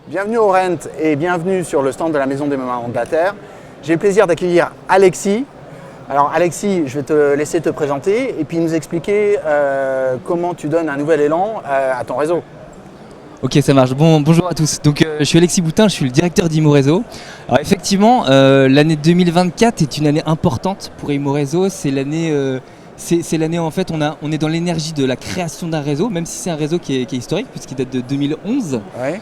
Bienvenue au Rent et bienvenue sur le stand de la Maison des Mamans de la Terre. J'ai le plaisir d'accueillir Alexis. Alors Alexis, je vais te laisser te présenter et puis nous expliquer comment tu donnes un nouvel élan à ton réseau. Ok, ça marche. Bonjour à tous. Donc, je suis Alexis Boutin, je suis le directeur d'Imo-Réseau. Alors effectivement, l'année 2024 est une année importante pour Imo-Réseau. C'est l'année en fait, on est dans l'énergie de la création d'un réseau, même si c'est un réseau qui est historique puisqu'il date de 2011. Ouais.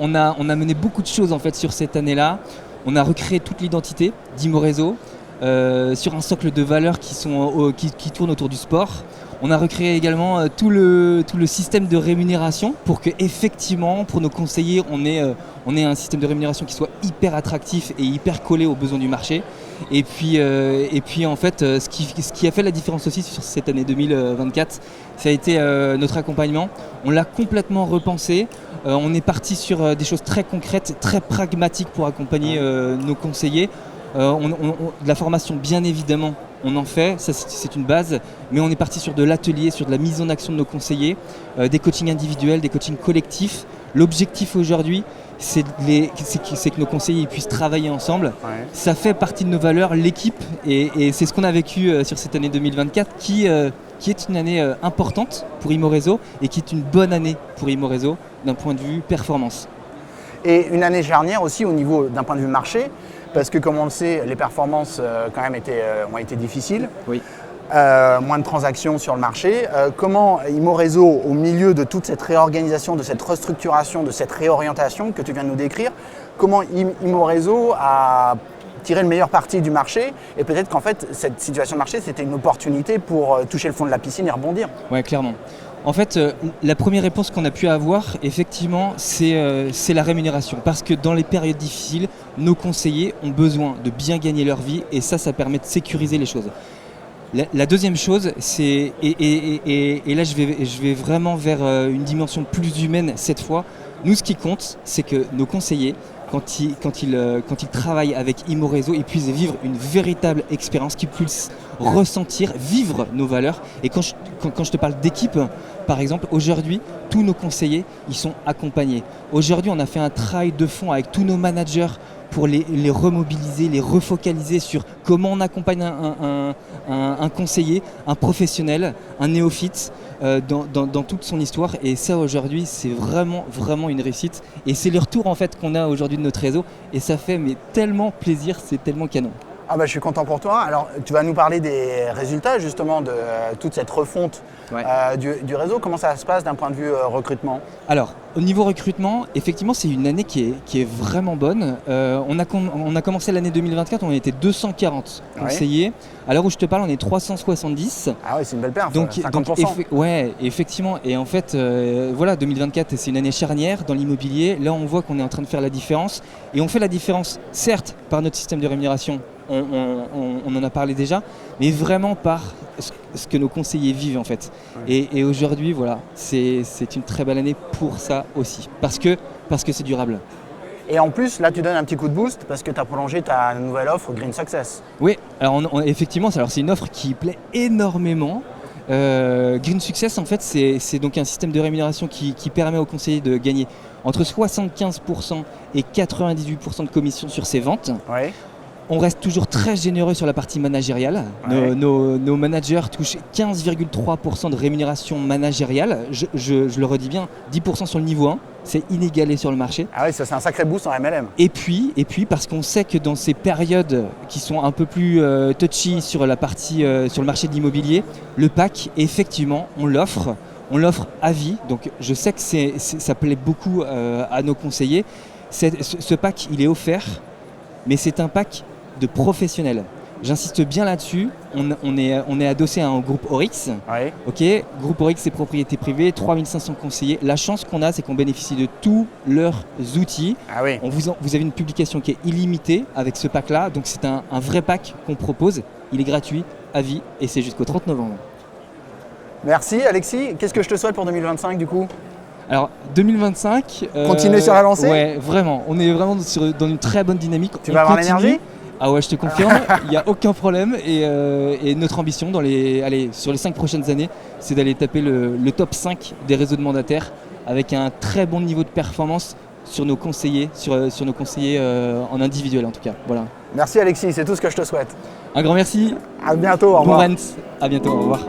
On a mené beaucoup de choses en fait sur cette année-là. On a recréé toute l'identité d'Imo-Réseau sur un socle de valeurs qui tourne autour du sport. On a recréé également tout le système de rémunération pour que effectivement pour nos conseillers on ait un système de rémunération qui soit hyper attractif et hyper collé aux besoins du marché. Et puis en fait ce qui a fait la différence aussi sur cette année 2024, ça a été notre accompagnement. On l'a complètement repensé. On est parti sur des choses très concrètes, très pragmatiques pour accompagner nos conseillers. De la formation bien évidemment on en fait, ça c'est une base, mais on est parti sur de l'atelier, sur de la mise en action de nos conseillers, des coachings individuels, des coachings collectifs. L'objectif aujourd'hui c'est que nos conseillers puissent travailler ensemble. Ouais. Ça fait partie de nos valeurs, l'équipe, et c'est ce qu'on a vécu sur cette année 2024 qui est une année importante pour Imo-Réseau et qui est une bonne année pour Imo-Réseau d'un point de vue performance. Et une année charnière aussi au niveau d'un point de vue marché, parce que comme on le sait, les performances quand même ont été difficiles. Oui. Moins de transactions sur le marché. Comment Imo-Réseau, au milieu de toute cette réorganisation, de cette restructuration, de cette réorientation que tu viens de nous décrire, comment Imo-Réseau a tiré le meilleur parti du marché, et peut-être qu'en fait cette situation de marché c'était une opportunité pour toucher le fond de la piscine et rebondir. Oui, clairement. En fait, la première réponse qu'on a pu avoir, effectivement, c'est la rémunération. Parce que dans les périodes difficiles, nos conseillers ont besoin de bien gagner leur vie et ça permet de sécuriser les choses. La deuxième chose, c'est, et là je vais vraiment vers une dimension plus humaine cette fois. Nous, ce qui compte, c'est que nos conseillers, quand ils travaillent avec Imo-Réseau, ils puissent vivre une véritable expérience, qu'ils puissent ressentir, vivre nos valeurs. Et quand je te parle d'équipe, par exemple, aujourd'hui, tous nos conseillers, ils sont accompagnés. Aujourd'hui, on a fait un travail de fond avec tous nos managers pour les remobiliser, les refocaliser sur comment on accompagne un conseiller, un professionnel, un néophyte dans toute son histoire. Et ça, aujourd'hui, c'est vraiment une réussite. Et c'est le retour en fait qu'on a aujourd'hui de notre réseau. Et ça fait tellement plaisir, c'est tellement canon. Ah bah, je suis content pour toi. Alors, tu vas nous parler des résultats justement de toute cette refonte du réseau. Comment ça se passe d'un point de vue recrutement ? Alors, au niveau recrutement, effectivement, c'est une année qui est vraiment bonne. On a commencé l'année 2024, on était 240 conseillers. À l'heure où je te parle, on est 370. Ah oui, c'est une belle perf, donc 50%. Ouais, effectivement. Et en fait, voilà, 2024, c'est une année charnière dans l'immobilier. Là, on voit qu'on est en train de faire la différence. Et on fait la différence, certes, par notre système de rémunération. On en a parlé déjà, mais vraiment par ce que nos conseillers vivent en fait. Et aujourd'hui, voilà, c'est une très belle année pour ça aussi, parce que c'est durable. Et en plus, là, tu donnes un petit coup de boost parce que tu as prolongé ta nouvelle offre Green Success. Oui, alors effectivement, c'est une offre qui plaît énormément. Green Success, en fait, c'est donc un système de rémunération qui permet aux conseillers de gagner entre 75% et 98% de commission sur ses ventes. Ouais. On reste toujours très généreux sur la partie managériale. Ouais. Nos managers touchent 15,3% de rémunération managériale. Je le redis bien, 10% sur le niveau 1. C'est inégalé sur le marché. Ah oui, ça c'est un sacré boost en MLM. Et puis parce qu'on sait que dans ces périodes qui sont un peu plus touchy sur la partie sur le marché de l'immobilier, le pack, effectivement, on l'offre à vie. Donc je sais que ça plaît beaucoup à nos conseillers. Ce pack, il est offert, mais c'est un pack de professionnels. J'insiste bien là-dessus, on est adossé à un groupe Orix. Ouais. Ok, groupe Orix, c'est propriété privée, 3500 conseillers. La chance qu'on a, c'est qu'on bénéficie de tous leurs outils. Ah oui. Vous avez une publication qui est illimitée avec ce pack-là, donc c'est un vrai pack qu'on propose. Il est gratuit, à vie, et c'est jusqu'au 30 novembre. Merci Alexis. Qu'est-ce que je te souhaite pour 2025 du coup ? Alors 2025... Continuer sur la lancée ? Ouais, vraiment. On est vraiment dans une très bonne dynamique. Tu vas avoir l'énergie ? Ah ouais, je te confirme, il n'y a aucun problème. Et notre ambition sur les 5 prochaines années, c'est d'aller taper le top 5 des réseaux de mandataires avec un très bon niveau de performance sur nos conseillers, sur nos conseillers en individuel en tout cas. Voilà. Merci Alexis, c'est tout ce que je te souhaite. Un grand merci. À bientôt, au revoir. Bon rent, à bientôt, au revoir.